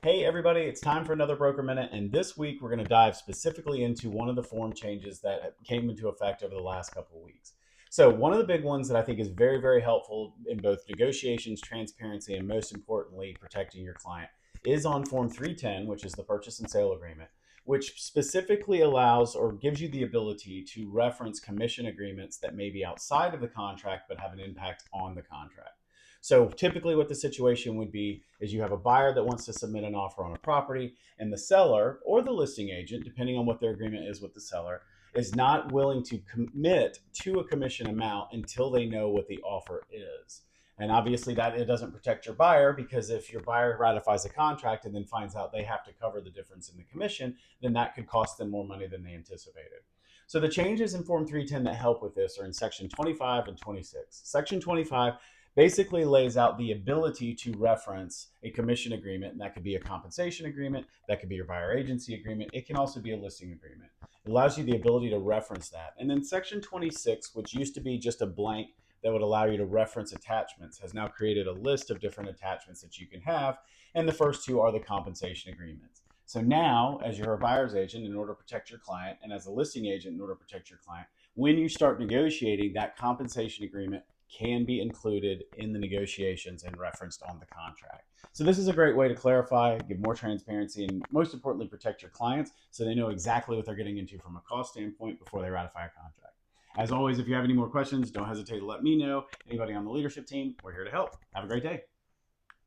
Hey everybody, it's time for another Broker Minute, and this week we're going to dive specifically into one of the form changes that came into effect over the last couple of weeks. So, one of the big ones that I think is very, very helpful in both negotiations, transparency, and most importantly, protecting your client is on Form 310, which is the purchase and sale agreement, which specifically allows or gives you the ability to reference commission agreements that may be outside of the contract but have an impact on the contract. So typically what the situation would be is you have a buyer that wants to submit an offer on a property, and the seller or the listing agent, depending on what their agreement is with the seller, is not willing to commit to a commission amount until they know what the offer is. And obviously that it doesn't protect your buyer, because if your buyer ratifies a contract and then finds out they have to cover the difference in the commission, then that could cost them more money than they anticipated. So the changes in Form 310 that help with this are in Section 25 and 26. Section 25 basically lays out the ability to reference a commission agreement, and that could be a compensation agreement, that could be your buyer agency agreement, it can also be a listing agreement. It allows you the ability to reference that. And then Section 26, which used to be just a blank that would allow you to reference attachments, has now created a list of different attachments that you can have, and the first two are the compensation agreements. So now, as you're a buyer's agent, in order to protect your client, and as a listing agent, in order to protect your client, when you start negotiating, that compensation agreement can be included in the negotiations and referenced on the contract. So this is a great way to clarify, give more transparency, and most importantly, protect your clients so they know exactly what they're getting into from a cost standpoint before they ratify a contract. As always, if you have any more questions, don't hesitate to let me know. Anybody on the leadership team, we're here to help. Have a great day.